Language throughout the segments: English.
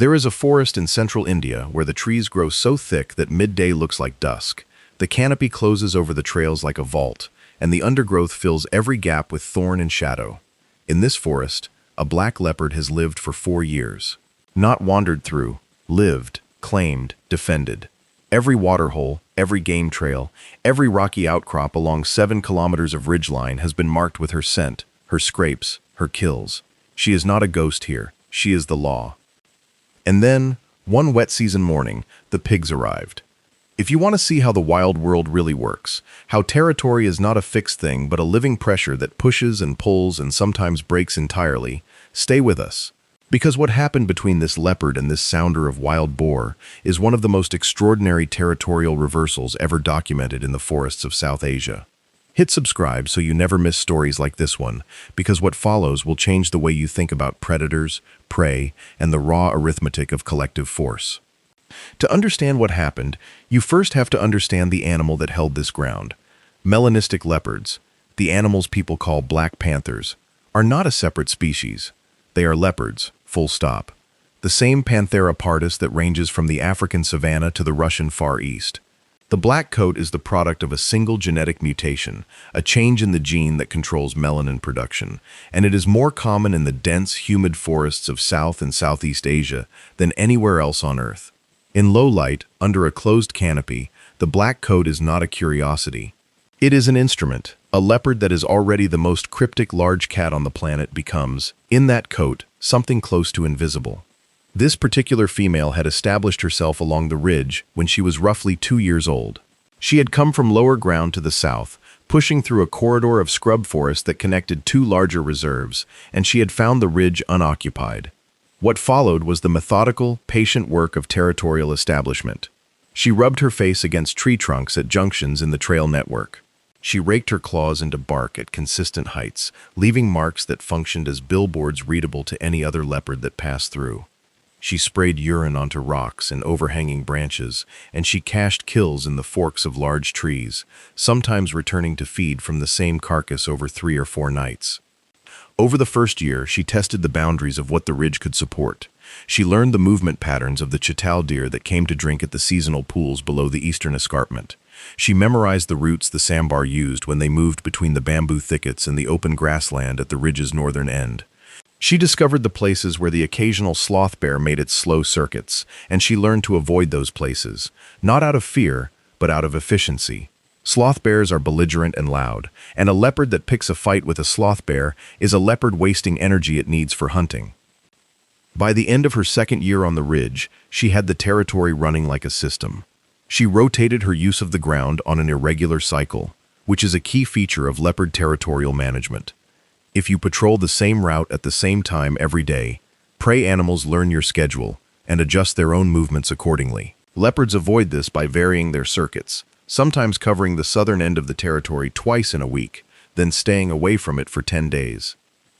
There is a forest in central India where the trees grow so thick that midday looks like dusk. The canopy closes over the trails like a vault, and the undergrowth fills every gap with thorn and shadow. In this forest, a black leopard has lived for 4 years. Not wandered through, lived, claimed, defended. Every waterhole, every game trail, every rocky outcrop along 7 kilometers of ridgeline has been marked with her scent, her scrapes, her kills. She is not a ghost here. She is the law. And then, one wet season morning, the pigs arrived. If you want to see how the wild world really works, how territory is not a fixed thing but a living pressure that pushes and pulls and sometimes breaks entirely, stay with us. Because what happened between this leopard and this sounder of wild boar is one of the most extraordinary territorial reversals ever documented in the forests of South Asia. Hit subscribe so you never miss stories like this one, because what follows will change the way you think about predators, prey, and the raw arithmetic of collective force. To understand what happened, you first have to understand the animal that held this ground. Melanistic leopards, the animals people call black panthers, are not a separate species. They are leopards, full stop. The same Panthera pardus that ranges from the African savanna to the Russian Far East. The black coat is the product of a single genetic mutation, a change in the gene that controls melanin production, and it is more common in the dense, humid forests of South and Southeast Asia than anywhere else on Earth. In low light, under a closed canopy, the black coat is not a curiosity. It is an instrument. A leopard that is already the most cryptic large cat on the planet becomes, in that coat, something close to invisible. This particular female had established herself along the ridge when she was roughly 2 years old. She had come from lower ground to the south, pushing through a corridor of scrub forest that connected 2 larger reserves, and she had found the ridge unoccupied. What followed was the methodical, patient work of territorial establishment. She rubbed her face against tree trunks at junctions in the trail network. She raked her claws into bark at consistent heights, leaving marks that functioned as billboards readable to any other leopard that passed through. She sprayed urine onto rocks and overhanging branches, and she cached kills in the forks of large trees, sometimes returning to feed from the same carcass over 3 or 4 nights. Over the first year, she tested the boundaries of what the ridge could support. She learned the movement patterns of the chital deer that came to drink at the seasonal pools below the eastern escarpment. She memorized the routes the sambar used when they moved between the bamboo thickets and the open grassland at the ridge's northern end. She discovered the places where the occasional sloth bear made its slow circuits, and she learned to avoid those places, not out of fear, but out of efficiency. Sloth bears are belligerent and loud, and a leopard that picks a fight with a sloth bear is a leopard wasting energy it needs for hunting. By the end of her 2nd year on the ridge, she had the territory running like a system. She rotated her use of the ground on an irregular cycle, which is a key feature of leopard territorial management. If you patrol the same route at the same time every day, prey animals learn your schedule and adjust their own movements accordingly. Leopards avoid this by varying their circuits, sometimes covering the southern end of the territory twice in a week, then staying away from it for 10 days.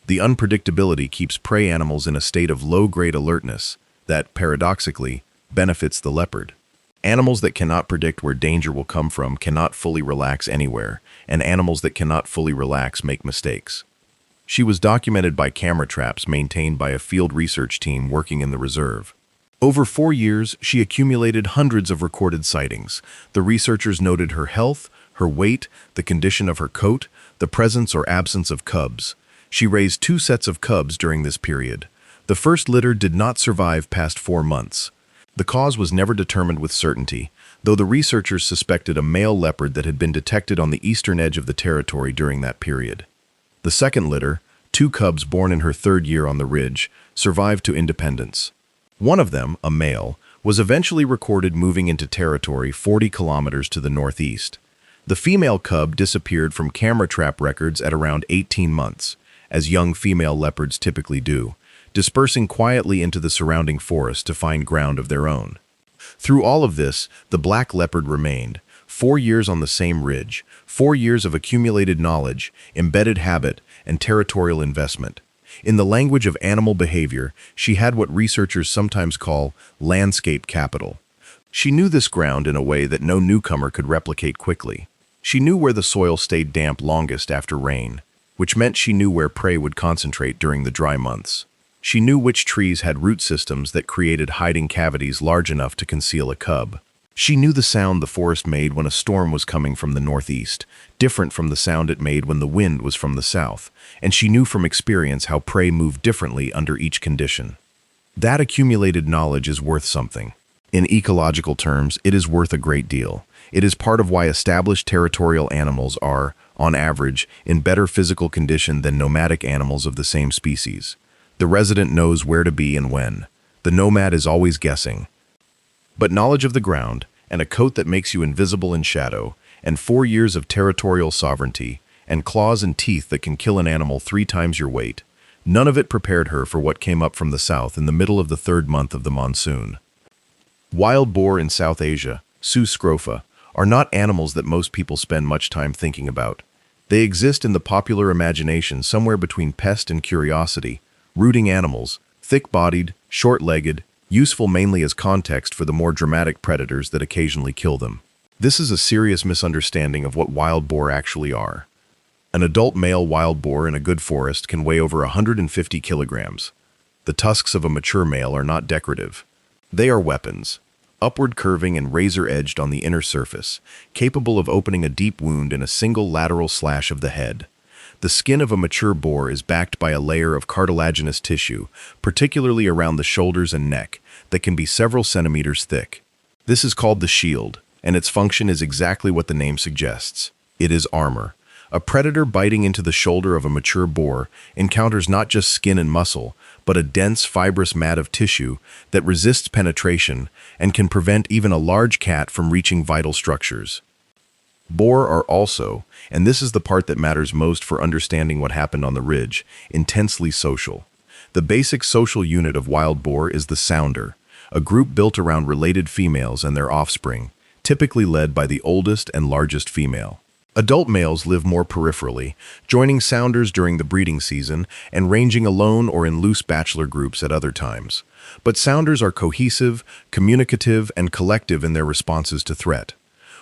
The unpredictability keeps prey animals in a state of low-grade alertness that, paradoxically, benefits the leopard. Animals that cannot predict where danger will come from cannot fully relax anywhere, and animals that cannot fully relax make mistakes. She was documented by camera traps maintained by a field research team working in the reserve. Over 4 years, she accumulated hundreds of recorded sightings. The researchers noted her health, her weight, the condition of her coat, the presence or absence of cubs. She raised 2 sets of cubs during this period. The first litter did not survive past 4 months. The cause was never determined with certainty, though the researchers suspected a male leopard that had been detected on the eastern edge of the territory during that period. The second litter, 2 cubs born in her 3rd year on the ridge, survived to independence. One of them, a male, was eventually recorded moving into territory 40 kilometers to the northeast. The female cub disappeared from camera trap records at around 18 months, as young female leopards typically do, dispersing quietly into the surrounding forest to find ground of their own. Through all of this, the black leopard remained, 4 years on the same ridge, 4 years of accumulated knowledge, embedded habit, and territorial investment. In the language of animal behavior, she had what researchers sometimes call landscape capital. She knew this ground in a way that no newcomer could replicate quickly. She knew where the soil stayed damp longest after rain, which meant she knew where prey would concentrate during the dry months. She knew which trees had root systems that created hiding cavities large enough to conceal a cub. She knew the sound the forest made when a storm was coming from the northeast, different from the sound it made when the wind was from the south, and she knew from experience how prey moved differently under each condition. That accumulated knowledge is worth something. In ecological terms, it is worth a great deal. It is part of why established territorial animals are, on average, in better physical condition than nomadic animals of the same species. The resident knows where to be and when. The nomad is always guessing. But knowledge of the ground, and a coat that makes you invisible in shadow, and 4 years of territorial sovereignty, and claws and teeth that can kill an animal 3 times your weight, none of it prepared her for what came up from the south in the middle of the 3rd month of the monsoon. Wild boar in South Asia, Sus scrofa, are not animals that most people spend much time thinking about. They exist in the popular imagination somewhere between pest and curiosity, rooting animals, thick-bodied, short-legged, useful mainly as context for the more dramatic predators that occasionally kill them. This is a serious misunderstanding of what wild boar actually are. An adult male wild boar in a good forest can weigh over 150 kilograms. The tusks of a mature male are not decorative. They are weapons, upward curving and razor-edged on the inner surface, capable of opening a deep wound in a single lateral slash of the head. The skin of a mature boar is backed by a layer of cartilaginous tissue, particularly around the shoulders and neck, that can be several centimeters thick. This is called the shield, and its function is exactly what the name suggests. It is armor. A predator biting into the shoulder of a mature boar encounters not just skin and muscle, but a dense, fibrous mat of tissue that resists penetration and can prevent even a large cat from reaching vital structures. Boar are also, and this is the part that matters most for understanding what happened on the ridge, intensely social. The basic social unit of wild boar is the sounder, a group built around related females and their offspring, typically led by the oldest and largest female. Adult males live more peripherally, joining sounders during the breeding season and ranging alone or in loose bachelor groups at other times. But sounders are cohesive, communicative, and collective in their responses to threat.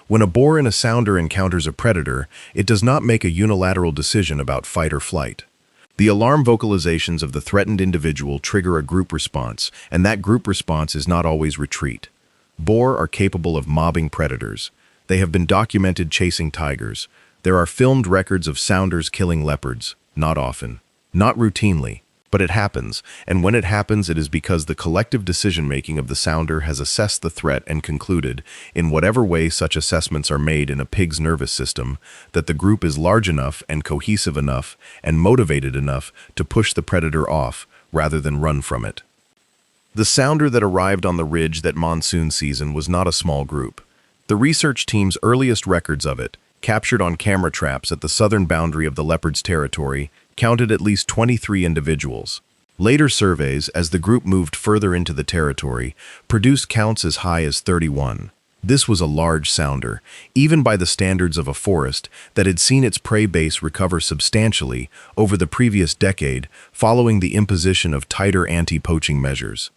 When a boar in a sounder encounters a predator, it does not make a unilateral decision about fight or flight. The alarm vocalizations of the threatened individual trigger a group response, and that group response is not always retreat. Boar are capable of mobbing predators. They have been documented chasing tigers. There are filmed records of sounders killing leopards, not often, not routinely, but it happens, and when it happens it is because the collective decision-making of the sounder has assessed the threat and concluded, in whatever way such assessments are made in a pig's nervous system, that the group is large enough and cohesive enough and motivated enough to push the predator off rather than run from it. The sounder that arrived on the ridge that monsoon season was not a small group. The research team's earliest records of it, captured on camera traps at the southern boundary of the leopard's territory, counted at least 23 individuals. Later surveys, as the group moved further into the territory, produced counts as high as 31. This was a large sounder, even by the standards of a forest that had seen its prey base recover substantially over the previous decade following the imposition of tighter anti-poaching measures.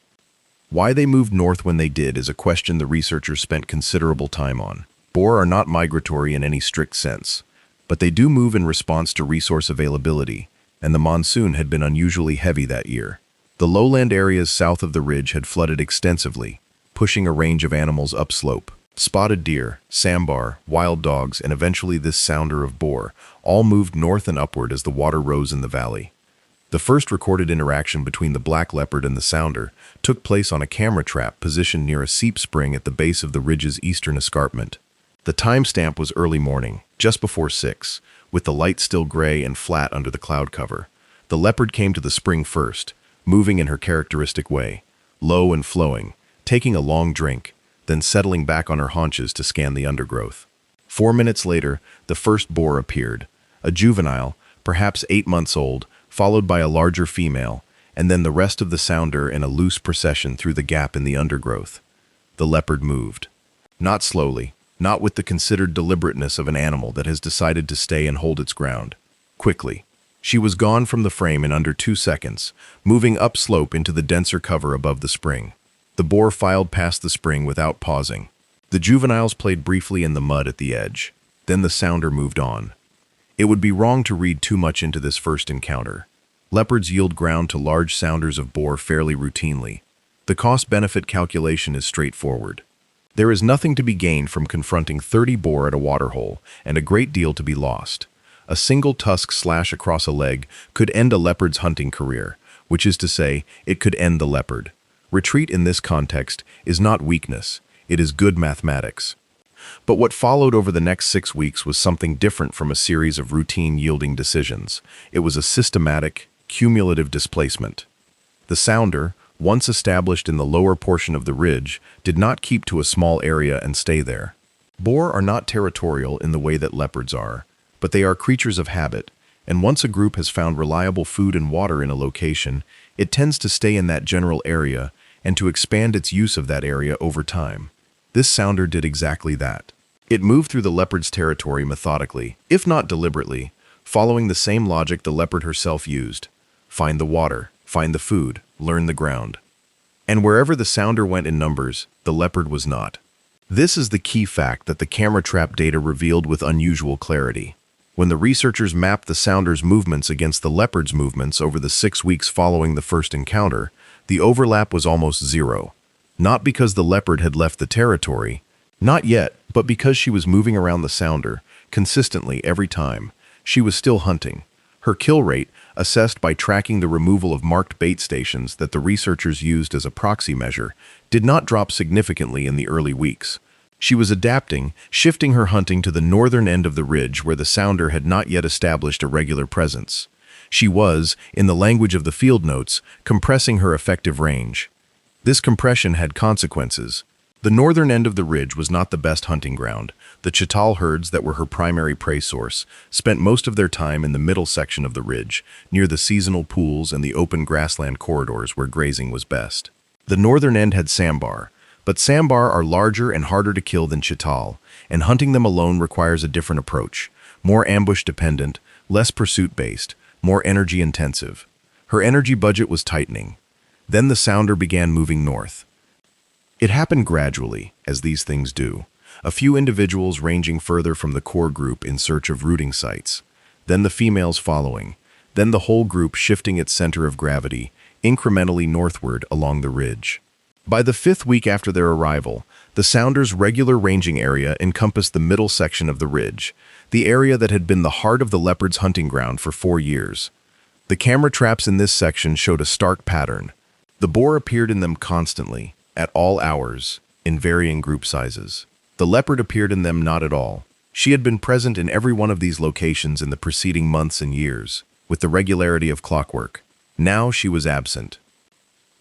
Why they moved north when they did is a question the researchers spent considerable time on. Boar are not migratory in any strict sense, but they do move in response to resource availability, and the monsoon had been unusually heavy that year. The lowland areas south of the ridge had flooded extensively, pushing a range of animals upslope. Spotted deer, sambar, wild dogs, and eventually this sounder of boar all moved north and upward as the water rose in the valley. The first recorded interaction between the black leopard and the sounder took place on a camera trap positioned near a seep spring at the base of the ridge's eastern escarpment. The timestamp was early morning, just before 6, with the light still gray and flat under the cloud cover. The leopard came to the spring first, moving in her characteristic way, low and flowing, taking a long drink, then settling back on her haunches to scan the undergrowth. 4 minutes later, the first boar appeared, a juvenile, perhaps 8 months old, followed by a larger female, and then the rest of the sounder in a loose procession through the gap in the undergrowth. The leopard moved. Not slowly, not with the considered deliberateness of an animal that has decided to stay and hold its ground. Quickly. She was gone from the frame in under 2 seconds, moving upslope into the denser cover above the spring. The boar filed past the spring without pausing. The juveniles played briefly in the mud at the edge. Then the sounder moved on. It would be wrong to read too much into this first encounter. Leopards yield ground to large sounders of boar fairly routinely. The cost-benefit calculation is straightforward. There is nothing to be gained from confronting 30 boar at a waterhole, and a great deal to be lost. A single tusk slash across a leg could end a leopard's hunting career, which is to say, it could end the leopard. Retreat in this context is not weakness, it is good mathematics. But what followed over the next 6 weeks was something different from a series of routine yielding decisions. It was a systematic, cumulative displacement. The sounder, once established in the lower portion of the ridge, did not keep to a small area and stay there. Boar are not territorial in the way that leopards are, but they are creatures of habit, and once a group has found reliable food and water in a location, it tends to stay in that general area and to expand its use of that area over time. This sounder did exactly that. It moved through the leopard's territory methodically, if not deliberately, following the same logic the leopard herself used. Find the water, find the food, learn the ground. And wherever the sounder went in numbers, the leopard was not. This is the key fact that the camera trap data revealed with unusual clarity. When the researchers mapped the sounder's movements against the leopard's movements over the 6 weeks following the first encounter, the overlap was almost zero. Not because the leopard had left the territory, not yet, but because she was moving around the sounder, consistently every time. She was still hunting. Her kill rate, assessed by tracking the removal of marked bait stations that the researchers used as a proxy measure, did not drop significantly in the early weeks. She was adapting, shifting her hunting to the northern end of the ridge where the sounder had not yet established a regular presence. She was, in the language of the field notes, compressing her effective range. This compression had consequences. The northern end of the ridge was not the best hunting ground. The chital herds that were her primary prey source spent most of their time in the middle section of the ridge, near the seasonal pools and the open grassland corridors where grazing was best. The northern end had sambar, but sambar are larger and harder to kill than chital, and hunting them alone requires a different approach, more ambush-dependent, less pursuit-based, more energy-intensive. Her energy budget was tightening. Then the sounder began moving north. It happened gradually, as these things do. A few individuals ranging further from the core group in search of rooting sites, then the females following, then the whole group shifting its center of gravity, incrementally northward along the ridge. By the 5th week after their arrival, the sounder's regular ranging area encompassed the middle section of the ridge, the area that had been the heart of the leopard's hunting ground for 4 years. The camera traps in this section showed a stark pattern. The boar appeared in them constantly, at all hours, in varying group sizes. The leopard appeared in them not at all. She had been present in every one of these locations in the preceding months and years, with the regularity of clockwork. Now she was absent.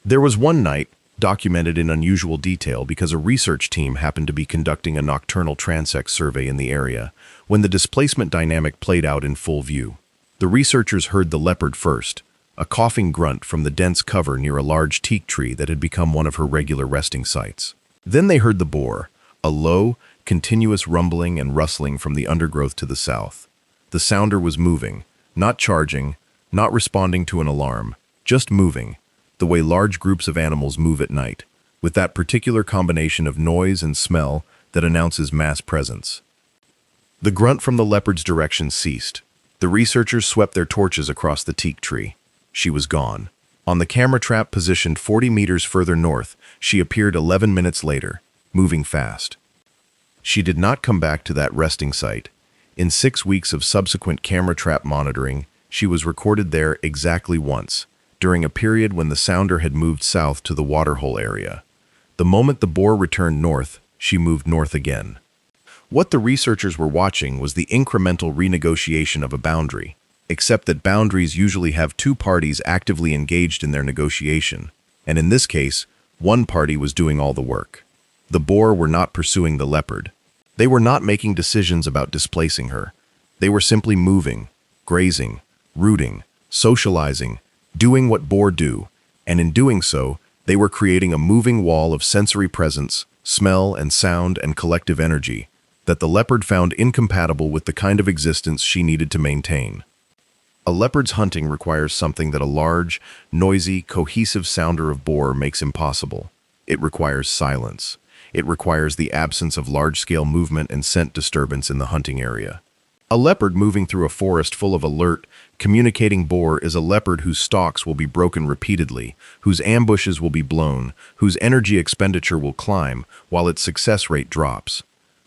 There was one night, documented in unusual detail because a research team happened to be conducting a nocturnal transect survey in the area, when the displacement dynamic played out in full view. The researchers heard the leopard first, a coughing grunt from the dense cover near a large teak tree that had become one of her regular resting sites. Then they heard the boar, a low, continuous rumbling and rustling from the undergrowth to the south. The sounder was moving, not charging, not responding to an alarm, just moving, the way large groups of animals move at night, with that particular combination of noise and smell that announces mass presence. The grunt from the leopard's direction ceased. The researchers swept their torches across the teak tree. She was gone. On the camera trap positioned 40 meters further north, she appeared 11 minutes later, moving fast. She did not come back to that resting site. In 6 weeks of subsequent camera trap monitoring, she was recorded there exactly once, during a period when the sounder had moved south to the waterhole area. The moment the boar returned north, she moved north again. What the researchers were watching was the incremental renegotiation of a boundary, except that boundaries usually have 2 parties actively engaged in their negotiation, and in this case, one party was doing all the work. The boar were not pursuing the leopard. They were not making decisions about displacing her. They were simply moving, grazing, rooting, socializing, doing what boar do, and in doing so, they were creating a moving wall of sensory presence, smell and sound and collective energy that the leopard found incompatible with the kind of existence she needed to maintain. A leopard's hunting requires something that a large, noisy, cohesive sounder of boar makes impossible. It requires silence. It requires the absence of large-scale movement and scent disturbance in the hunting area. A leopard moving through a forest full of alert, communicating boar is a leopard whose stalks will be broken repeatedly, whose ambushes will be blown, whose energy expenditure will climb, while its success rate drops.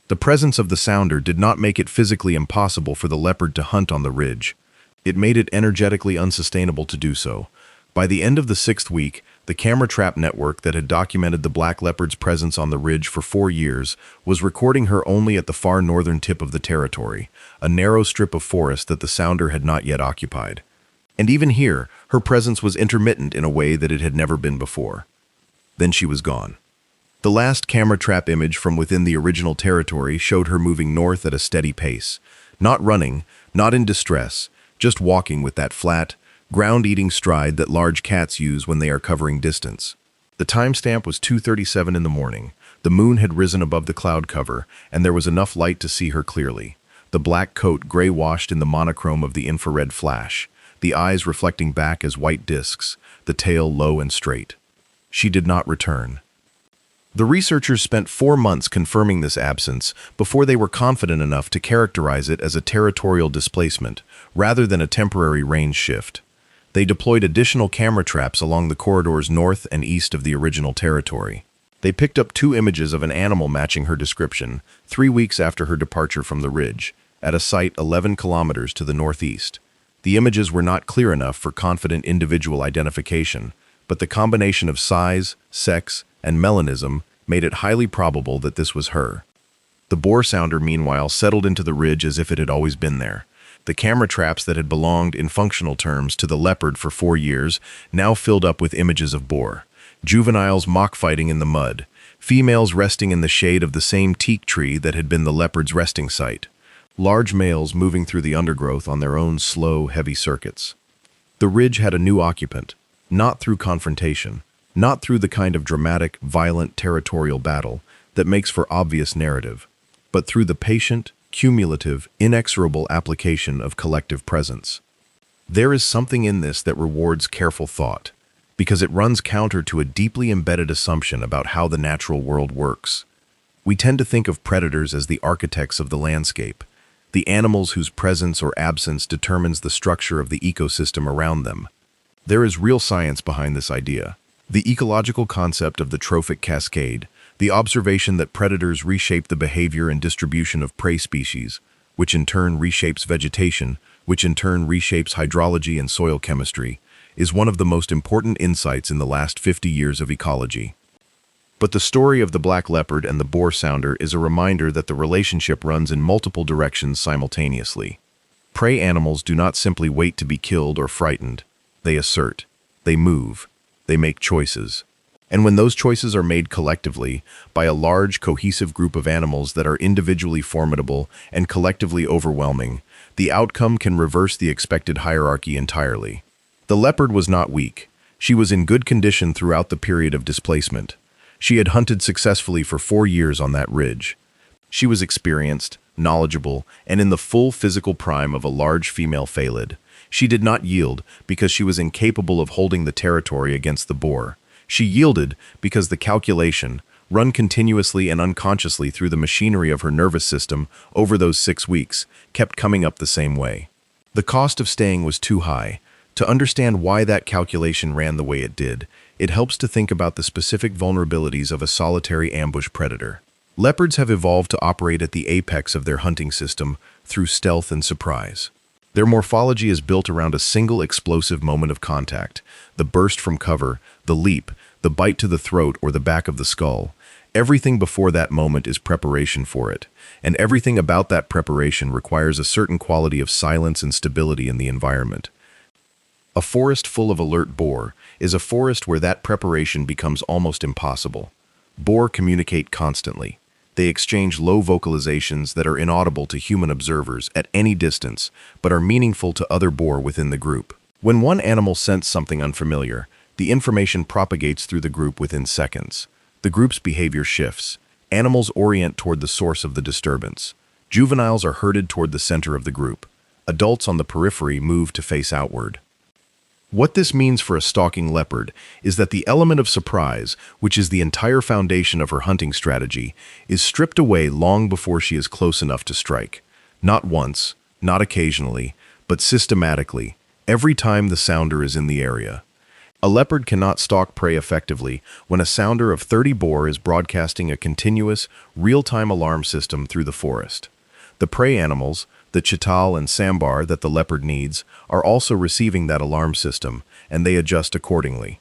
The presence of the sounder did not make it physically impossible for the leopard to hunt on the ridge. It made it energetically unsustainable to do so. By the end of the 6th week, the camera trap network that had documented the black leopard's presence on the ridge for 4 years was recording her only at the far northern tip of the territory, a narrow strip of forest that the sounder had not yet occupied. And even here, her presence was intermittent in a way that it had never been before. Then she was gone. The last camera trap image from within the original territory showed her moving north at a steady pace, not running, not in distress, just walking with that flat, ground-eating stride that large cats use when they are covering distance. The timestamp was 2:37 in the morning. The moon had risen above the cloud cover, and there was enough light to see her clearly. The black coat gray-washed in the monochrome of the infrared flash, the eyes reflecting back as white discs, the tail low and straight. She did not return. The researchers spent 4 months confirming this absence before they were confident enough to characterize it as a territorial displacement, rather than a temporary range shift. They deployed additional camera traps along the corridors north and east of the original territory. They picked up 2 images of an animal matching her description, 3 weeks after her departure from the ridge, at a site 11 kilometers to the northeast. The images were not clear enough for confident individual identification, but the combination of size, sex, and melanism made it highly probable that this was her. The boar sounder, meanwhile, settled into the ridge as if it had always been there. The camera traps that had belonged, in functional terms, to the leopard for 4 years now filled up with images of boar. Juveniles mock-fighting in the mud, females resting in the shade of the same teak tree that had been the leopard's resting site, large males moving through the undergrowth on their own slow, heavy circuits. The ridge had a new occupant, not through confrontation, not through the kind of dramatic, violent territorial battle that makes for obvious narrative, but through the patient, cumulative, inexorable application of collective presence. There is something in this that rewards careful thought, because it runs counter to a deeply embedded assumption about how the natural world works. We tend to think of predators as the architects of the landscape, the animals whose presence or absence determines the structure of the ecosystem around them. There is real science behind this idea. The ecological concept of the trophic cascade, the observation that predators reshape the behavior and distribution of prey species, which in turn reshapes vegetation, which in turn reshapes hydrology and soil chemistry, is one of the most important insights in the last 50 years of ecology. But the story of the black leopard and the boar sounder is a reminder that the relationship runs in multiple directions simultaneously. Prey animals do not simply wait to be killed or frightened. They assert. They move. They make choices. And when those choices are made collectively, by a large, cohesive group of animals that are individually formidable and collectively overwhelming, the outcome can reverse the expected hierarchy entirely. The leopard was not weak. She was in good condition throughout the period of displacement. She had hunted successfully for 4 years on that ridge. She was experienced, knowledgeable, and in the full physical prime of a large female phalid. She did not yield because she was incapable of holding the territory against the boar. She yielded because the calculation, run continuously and unconsciously through the machinery of her nervous system over those 6 weeks, kept coming up the same way. The cost of staying was too high. To understand why that calculation ran the way it did, it helps to think about the specific vulnerabilities of a solitary ambush predator. Leopards have evolved to operate at the apex of their hunting system through stealth and surprise. Their morphology is built around a single explosive moment of contact, the burst from cover, the leap, the bite to the throat or the back of the skull. Everything before that moment is preparation for it, and everything about that preparation requires a certain quality of silence and stability in the environment. A forest full of alert boar is a forest where that preparation becomes almost impossible. Boar communicate constantly. They exchange low vocalizations that are inaudible to human observers at any distance, but are meaningful to other boar within the group. When one animal scents something unfamiliar, the information propagates through the group within seconds. The group's behavior shifts. Animals orient toward the source of the disturbance. Juveniles are herded toward the center of the group. Adults on the periphery move to face outward. What this means for a stalking leopard is that the element of surprise, which is the entire foundation of her hunting strategy, is stripped away long before she is close enough to strike. Not once, not occasionally, but systematically, every time the sounder is in the area. A leopard cannot stalk prey effectively when a sounder of 30 boar is broadcasting a continuous, real-time alarm system through the forest. The prey animals, the chital and sambar that the leopard needs, are also receiving that alarm system, and they adjust accordingly.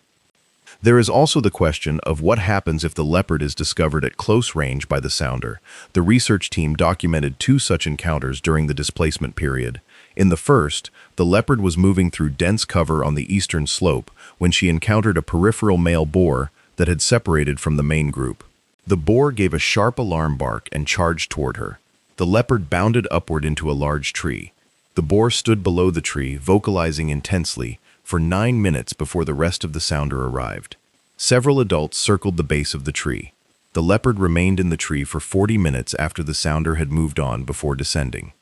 There is also the question of what happens if the leopard is discovered at close range by the sounder. The research team documented 2 such encounters during the displacement period. In the first, the leopard was moving through dense cover on the eastern slope when she encountered a peripheral male boar that had separated from the main group. The boar gave a sharp alarm bark and charged toward her. The leopard bounded upward into a large tree. The boar stood below the tree, vocalizing intensely, for 9 minutes before the rest of the sounder arrived. Several adults circled the base of the tree. The leopard remained in the tree for 40 minutes after the sounder had moved on before descending.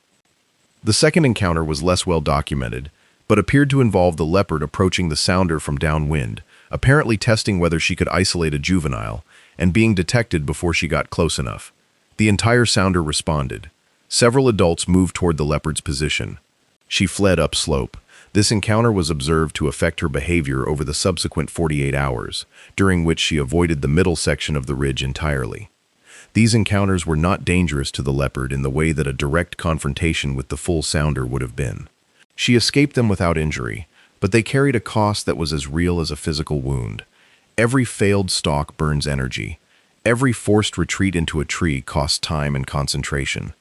The second encounter was less well documented, but appeared to involve the leopard approaching the sounder from downwind, apparently testing whether she could isolate a juvenile, and being detected before she got close enough. The entire sounder responded. Several adults moved toward the leopard's position. She fled upslope. This encounter was observed to affect her behavior over the subsequent 48 hours, during which she avoided the middle section of the ridge entirely. These encounters were not dangerous to the leopard in the way that a direct confrontation with the full sounder would have been. She escaped them without injury, but they carried a cost that was as real as a physical wound. Every failed stalk burns energy. Every forced retreat into a tree costs time and concentration.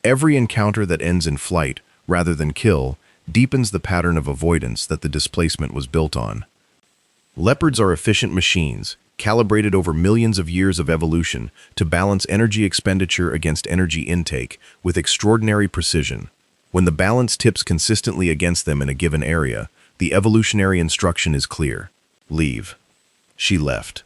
Every encounter that ends in flight, rather than kill, deepens the pattern of avoidance that the displacement was built on. Leopards are efficient machines, calibrated over millions of years of evolution to balance energy expenditure against energy intake with extraordinary precision. When the balance tips consistently against them in a given area, the evolutionary instruction is clear. Leave. She left.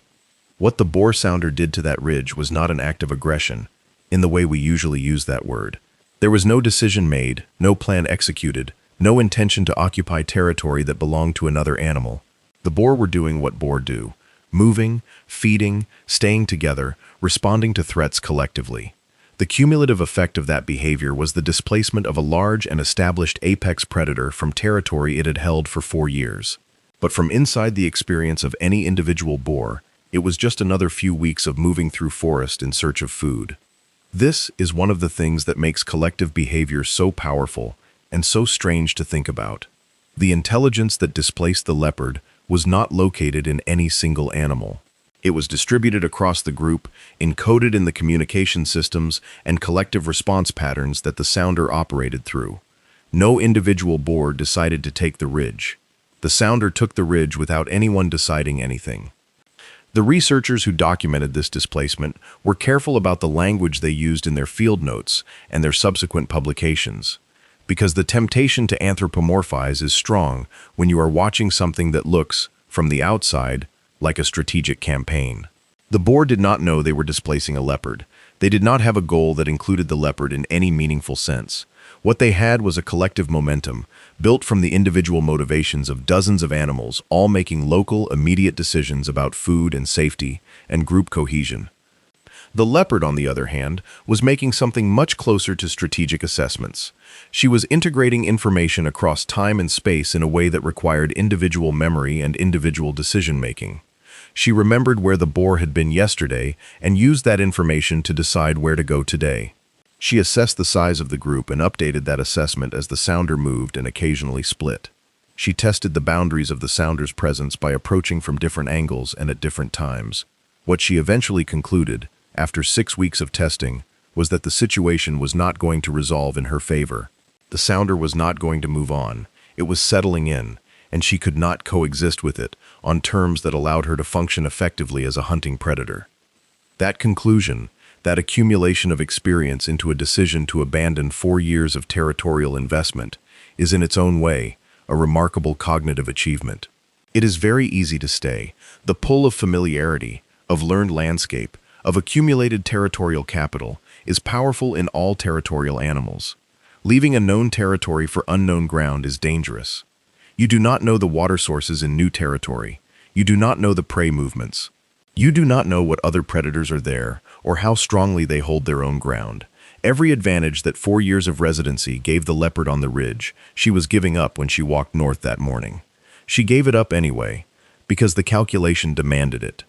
What the boar sounder did to that ridge was not an act of aggression, in the way we usually use that word. There was no decision made, no plan executed, no intention to occupy territory that belonged to another animal. The boar were doing what boar do, moving, feeding, staying together, responding to threats collectively. The cumulative effect of that behavior was the displacement of a large and established apex predator from territory it had held for 4 years. But from inside the experience of any individual boar, it was just another few weeks of moving through forest in search of food. This is one of the things that makes collective behavior so powerful and so strange to think about. The intelligence that displaced the leopard was not located in any single animal. It was distributed across the group, encoded in the communication systems and collective response patterns that the sounder operated through. No individual boar decided to take the ridge. The sounder took the ridge without anyone deciding anything. The researchers who documented this displacement were careful about the language they used in their field notes and their subsequent publications, because the temptation to anthropomorphize is strong when you are watching something that looks, from the outside, like a strategic campaign. The boar did not know they were displacing a leopard. They did not have a goal that included the leopard in any meaningful sense. What they had was a collective momentum, built from the individual motivations of dozens of animals, all making local, immediate decisions about food and safety and group cohesion. The leopard, on the other hand, was making something much closer to strategic assessments. She was integrating information across time and space in a way that required individual memory and individual decision-making. She remembered where the boar had been yesterday and used that information to decide where to go today. She assessed the size of the group and updated that assessment as the sounder moved and occasionally split. She tested the boundaries of the sounder's presence by approaching from different angles and at different times. What she eventually concluded, after 6 weeks of testing, was that the situation was not going to resolve in her favor. The sounder was not going to move on. It was settling in, and she could not coexist with it on terms that allowed her to function effectively as a hunting predator. That conclusion, that accumulation of experience into a decision to abandon 4 years of territorial investment, is in its own way a remarkable cognitive achievement. It is very easy to stay. The pull of familiarity, of learned landscape, of accumulated territorial capital is powerful in all territorial animals. Leaving a known territory for unknown ground is dangerous. You do not know the water sources in new territory. You do not know the prey movements. You do not know what other predators are there or how strongly they hold their own ground. Every advantage that 4 years of residency gave the leopard on the ridge, she was giving up when she walked north that morning. She gave it up anyway, because the calculation demanded it.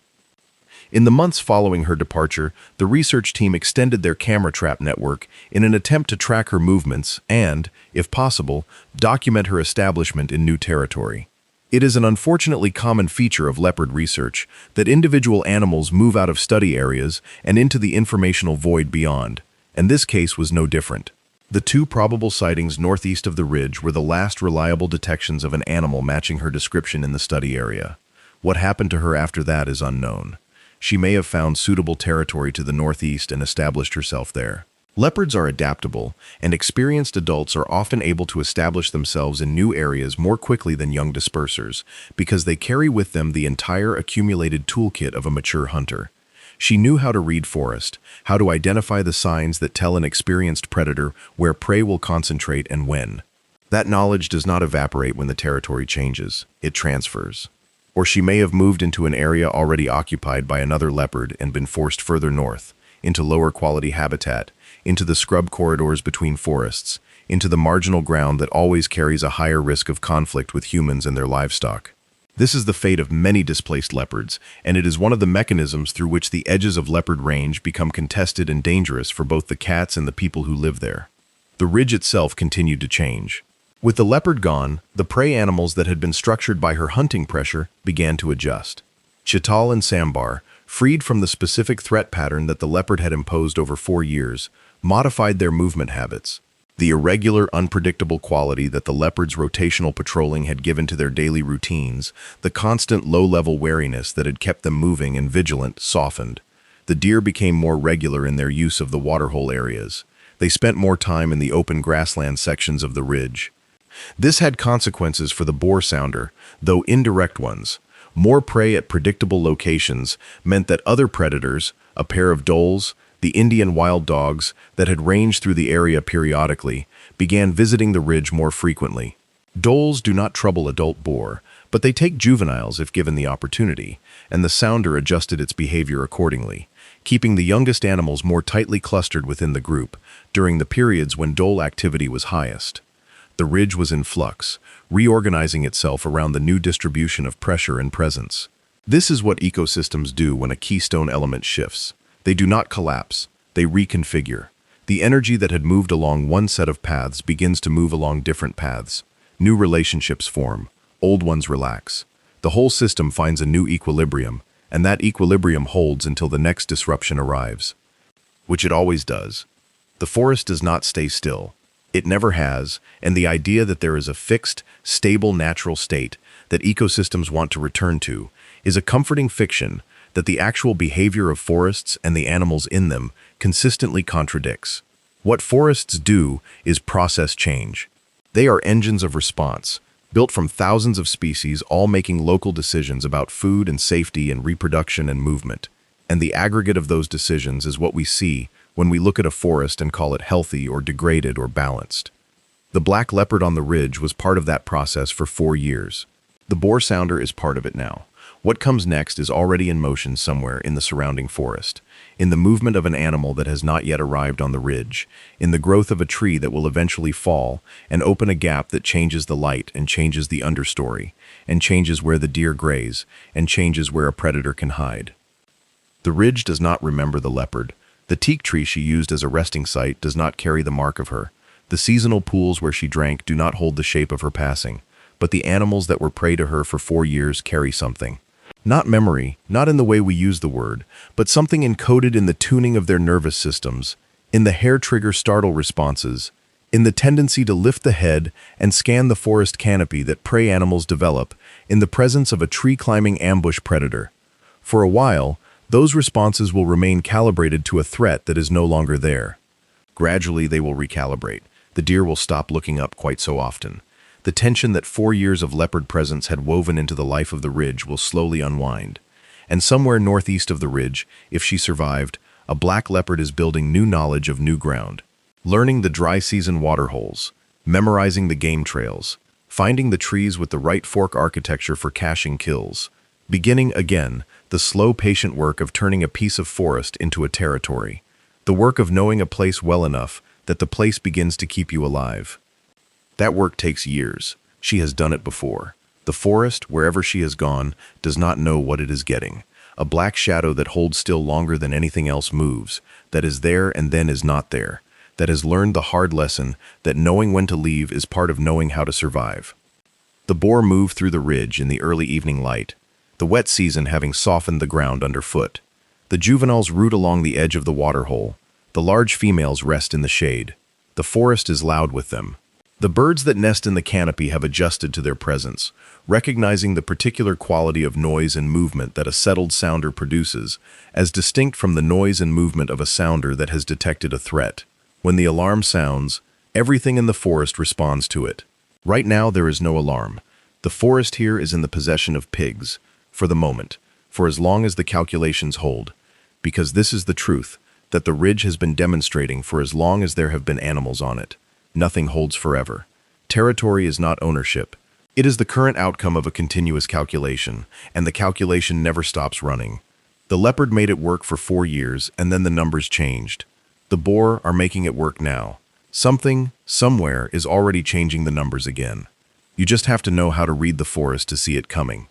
In the months following her departure, the research team extended their camera trap network in an attempt to track her movements and, if possible, document her establishment in new territory. It is an unfortunately common feature of leopard research that individual animals move out of study areas and into the informational void beyond, and this case was no different. The 2 probable sightings northeast of the ridge were the last reliable detections of an animal matching her description in the study area. What happened to her after that is unknown. She may have found suitable territory to the northeast and established herself there. Leopards are adaptable, and experienced adults are often able to establish themselves in new areas more quickly than young dispersers, because they carry with them the entire accumulated toolkit of a mature hunter. She knew how to read forest, how to identify the signs that tell an experienced predator where prey will concentrate and when. That knowledge does not evaporate when the territory changes, it transfers. Or she may have moved into an area already occupied by another leopard and been forced further north, into lower quality habitat, into the scrub corridors between forests, into the marginal ground that always carries a higher risk of conflict with humans and their livestock. This is the fate of many displaced leopards, and it is one of the mechanisms through which the edges of leopard range become contested and dangerous for both the cats and the people who live there. The ridge itself continued to change. With the leopard gone, the prey animals that had been structured by her hunting pressure began to adjust. Chital and Sambar, freed from the specific threat pattern that the leopard had imposed over 4 years, modified their movement habits. The irregular, unpredictable quality that the leopard's rotational patrolling had given to their daily routines, the constant low-level wariness that had kept them moving and vigilant, softened. The deer became more regular in their use of the waterhole areas. They spent more time in the open grassland sections of the ridge. This had consequences for the boar sounder, though indirect ones. More prey at predictable locations meant that other predators, a pair of dholes, the Indian wild dogs that had ranged through the area periodically, began visiting the ridge more frequently. Dholes do not trouble adult boar, but they take juveniles if given the opportunity, and the sounder adjusted its behavior accordingly, keeping the youngest animals more tightly clustered within the group during the periods when dhole activity was highest. The ridge was in flux, reorganizing itself around the new distribution of pressure and presence. This is what ecosystems do when a keystone element shifts. They do not collapse, they reconfigure. The energy that had moved along one set of paths begins to move along different paths. New relationships form, old ones relax. The whole system finds a new equilibrium, and that equilibrium holds until the next disruption arrives. Which it always does. The forest does not stay still. It never has, and the idea that there is a fixed, stable natural state that ecosystems want to return to is a comforting fiction that the actual behavior of forests and the animals in them consistently contradicts. What forests do is process change. They are engines of response, built from thousands of species all making local decisions about food and safety and reproduction and movement. And the aggregate of those decisions is what we see when we look at a forest and call it healthy or degraded or balanced. The black leopard on the ridge was part of that process for 4 years. The boar sounder is part of it now. What comes next is already in motion somewhere in the surrounding forest, in the movement of an animal that has not yet arrived on the ridge, in the growth of a tree that will eventually fall and open a gap that changes the light and changes the understory, and changes where the deer graze, and changes where a predator can hide. The ridge does not remember the leopard. The teak tree she used as a resting site does not carry the mark of her. The seasonal pools where she drank do not hold the shape of her passing, but the animals that were prey to her for 4 years carry something. Not memory, not in the way we use the word, but something encoded in the tuning of their nervous systems, in the hair trigger startle responses, in the tendency to lift the head and scan the forest canopy that prey animals develop in the presence of a tree-climbing ambush predator. For a while, those responses will remain calibrated to a threat that is no longer there. Gradually, they will recalibrate. The deer will stop looking up quite so often. The tension that 4 years of leopard presence had woven into the life of the ridge will slowly unwind. And somewhere northeast of the ridge, if she survived, a black leopard is building new knowledge of new ground, learning the dry season water holes, memorizing the game trails, finding the trees with the right fork architecture for caching kills, beginning again the slow, patient work of turning a piece of forest into a territory. The work of knowing a place well enough that the place begins to keep you alive. That work takes years. She has done it before. The forest, wherever she has gone, does not know what it is getting. A black shadow that holds still longer than anything else moves, that is there and then is not there, that has learned the hard lesson that knowing when to leave is part of knowing how to survive. The boar moved through the ridge in the early evening light, the wet season having softened the ground underfoot. The juveniles root along the edge of the waterhole. The large females rest in the shade. The forest is loud with them. The birds that nest in the canopy have adjusted to their presence, recognizing the particular quality of noise and movement that a settled sounder produces, as distinct from the noise and movement of a sounder that has detected a threat. When the alarm sounds, everything in the forest responds to it. Right now there is no alarm. The forest here is in the possession of pigs, for the moment, for as long as the calculations hold, because this is the truth that the ridge has been demonstrating for as long as there have been animals on it. Nothing holds forever. Territory is not ownership. It is the current outcome of a continuous calculation, and the calculation never stops running. The leopard made it work for 4 years, and then the numbers changed. The boar are making it work now. Something, somewhere, is already changing the numbers again. You just have to know how to read the forest to see it coming.